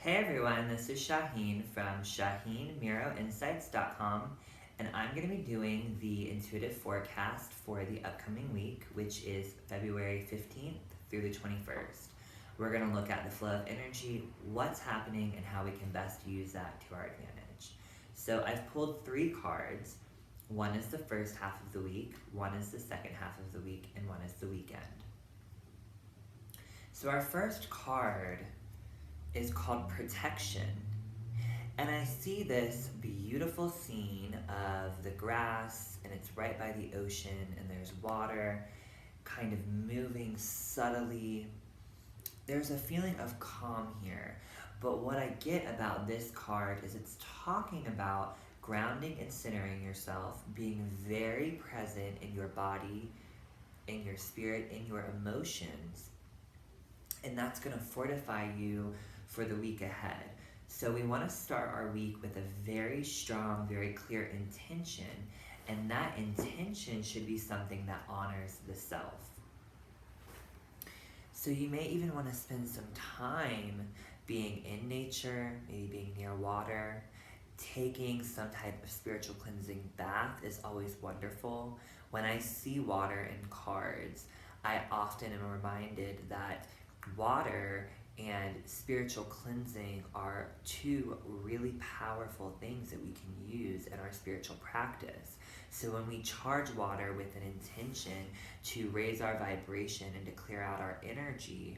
Hey everyone, this is Shaheen from ShaheenMiroInsights.com, and I'm going to be doing the intuitive forecast for the upcoming week, which is February 15th through the 21st. We're going to look at the flow of energy, what's happening, and how we can best use that to our advantage. So I've pulled 3 cards. One is the first half of the week, one is the second half of the week, and one is the weekend. So our first card is called Protection. And I see this beautiful scene of the grass, and it's right by the ocean, and there's water kind of moving subtly. There's a feeling of calm here. But what I get about this card is it's talking about grounding and centering yourself, being very present in your body, in your spirit, in your emotions. And that's going to fortify you for the week ahead. So we want to start our week with a very strong, very clear intention, and that intention should be something that honors the self. So you may even want to spend some time being in nature, maybe being near water. Taking some type of spiritual cleansing bath is always wonderful. When I see water in cards, I often am reminded that water and spiritual cleansing are 2 really powerful things that we can use in our spiritual practice. So when we charge water with an intention to raise our vibration and to clear out our energy,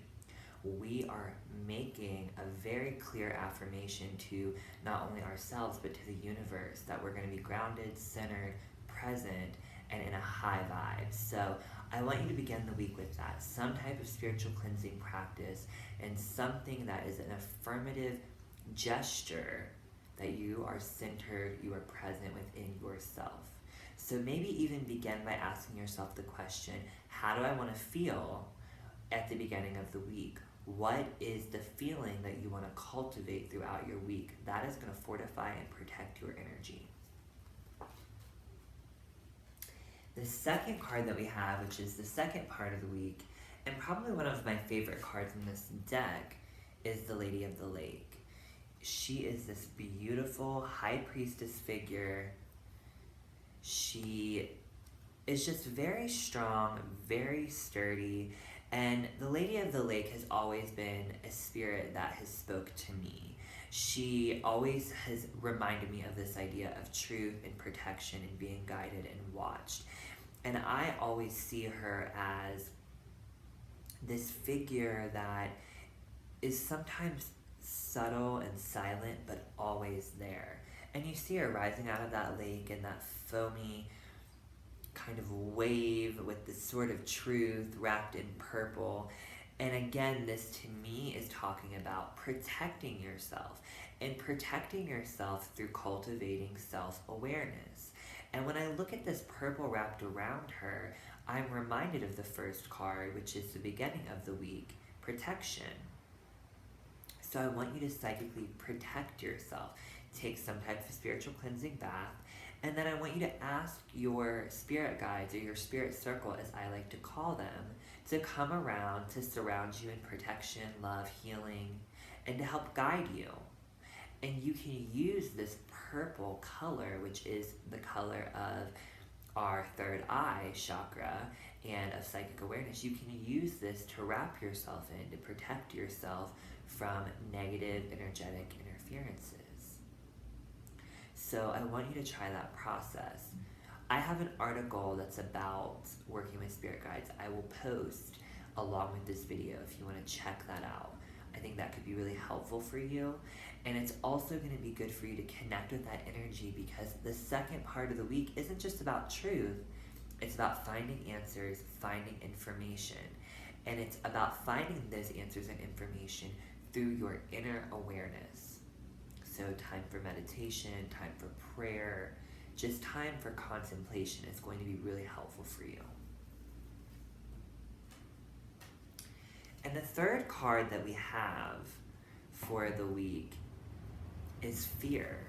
we are making a very clear affirmation to not only ourselves but to the universe that we're going to be grounded, centered, present, and in a high vibe. So I want you to begin the week with that, some type of spiritual cleansing practice and something that is an affirmative gesture that you are centered, you are present within yourself. So maybe even begin by asking yourself the question, how do I want to feel at the beginning of the week? What is the feeling that you want to cultivate throughout your week? That is going to fortify and protect your energy. The second card that we have, which is the second part of the week, and probably one of my favorite cards in this deck, is the Lady of the Lake. She is this beautiful high priestess figure. She is just very strong, very sturdy, and the Lady of the Lake has always been a spirit that has spoke to me. She always has reminded me of this idea of truth and protection and being guided and watched. And I always see her as this figure that is sometimes subtle and silent, but always there. And you see her rising out of that lake in that foamy kind of wave with this sort of truth wrapped in purple. And again, this to me is talking about protecting yourself and protecting yourself through cultivating self-awareness. And when I look at this purple wrapped around her, I'm reminded of the first card, which is the beginning of the week, protection. So I want you to psychically protect yourself. Take some type of spiritual cleansing bath, and then I want you to ask your spirit guides or your spirit circle, as I like to call them, to come around to surround you in protection, love, healing, and to help guide you. And you can use this purple color, which is the color of our third eye chakra and of psychic awareness. You can use this to wrap yourself in, to protect yourself from negative energetic interferences. So I want you to try that process. I have an article that's about working with spirit guides. I will post along with this video if you want to check that out. I think that could be really helpful for you. And it's also going to be good for you to connect with that energy, because the second part of the week isn't just about truth. It's about finding answers, finding information. And it's about finding those answers and information through your inner awareness. So time for meditation, time for prayer, just time for contemplation is going to be really helpful for you. And the third card that we have for the week is fear.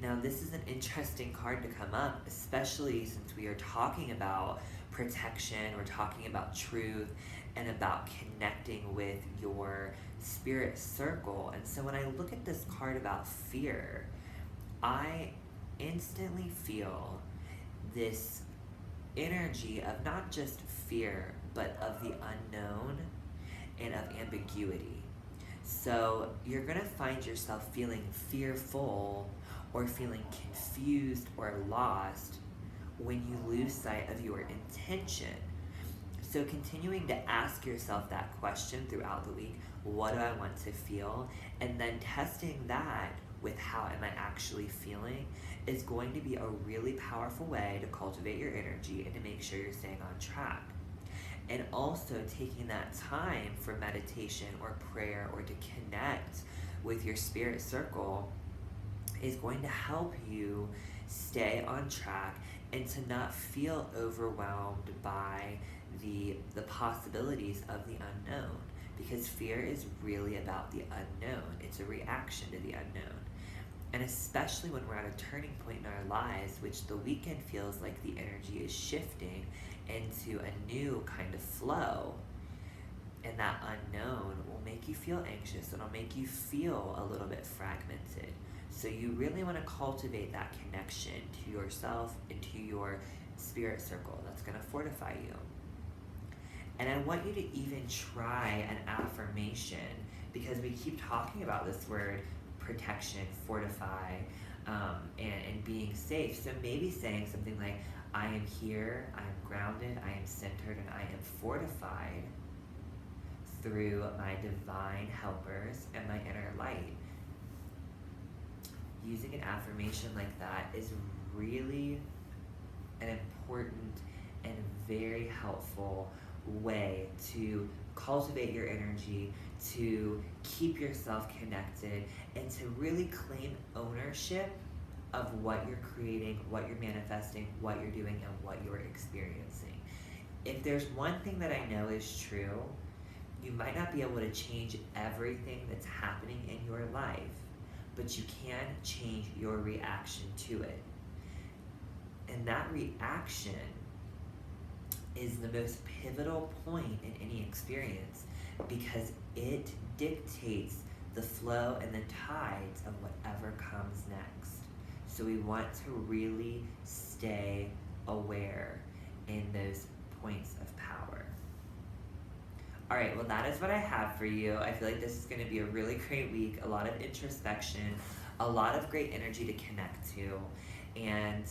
Now this is an interesting card to come up, especially since we are talking about protection, we're talking about truth, and about connecting with your spirit circle. And so when I look at this card about fear, I instantly feel this energy of not just fear, but of the unknown and of ambiguity. So you're going to find yourself feeling fearful or feeling confused or lost when you lose sight of your intention. So continuing to ask yourself that question throughout the week, what do I want to feel? And then testing that with how am I actually feeling is going to be a really powerful way to cultivate your energy and to make sure you're staying on track. And also taking that time for meditation or prayer or to connect with your spirit circle is going to help you stay on track and to not feel overwhelmed by the possibilities of the unknown, because fear is really about the unknown. It's a reaction to the unknown. And especially when we're at a turning point in our lives, which the weekend feels like the energy is shifting into a new kind of flow, and that unknown will make you feel anxious. It'll make you feel a little bit fragmented. So you really want to cultivate that connection to yourself and to your spirit circle. That's going to fortify you. And I want you to even try an affirmation, because we keep talking about this word protection, fortify, and being safe. So maybe saying something like, I am here, I am grounded, I am centered, and I am fortified through my divine helpers and my inner light. Using an affirmation like that is really an important and very helpful way to cultivate your energy, to keep yourself connected, and to really claim ownership of what you're creating, what you're manifesting, what you're doing, and what you're experiencing. If there's one thing that I know is true, you might not be able to change everything that's happening in your life, but you can change your reaction to it. And that reaction is the most pivotal point in any experience, because it dictates the flow and the tides of whatever comes next. So we want to really stay aware in those points of power. All right, well, that is what I have for you. I feel like this is going to be a really great week, a lot of introspection, a lot of great energy to connect to, and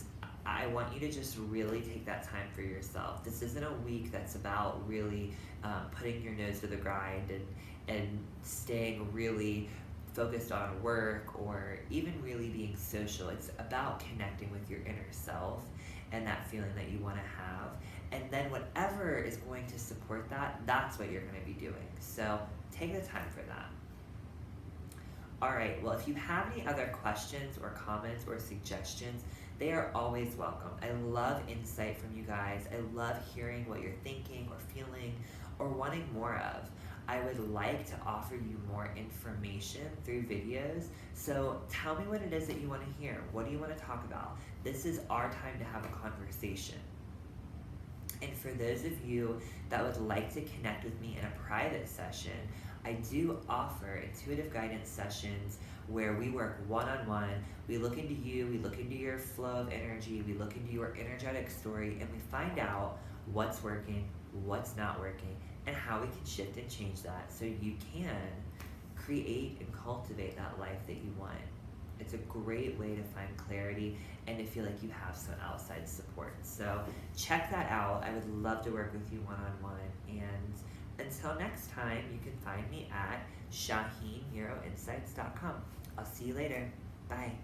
I want you to just really take that time for yourself. This isn't a week that's about really putting your nose to the grind and staying really focused on work or even really being social. It's about connecting with your inner self and that feeling that you want to have. And then whatever is going to support that, that's what you're going to be doing. So take the time for that. All right, well, if you have any other questions or comments or suggestions, they are always welcome. I love insight from you guys. I love hearing what you're thinking or feeling or wanting more of. I would like to offer you more information through videos. So tell me what it is that you want to hear. What do you want to talk about? This is our time to have a conversation. And for those of you that would like to connect with me in a private session, I do offer intuitive guidance sessions where we work one-on-one. We look into you, we look into your flow of energy, we look into your energetic story, and we find out what's working, what's not working, and how we can shift and change that so you can create and cultivate that life that you want. It's a great way to find clarity and to feel like you have some outside support. So check that out. I would love to work with you one-on-one. And until next time, you can find me at ShaheenMiroInsights.com. I'll see you later. Bye.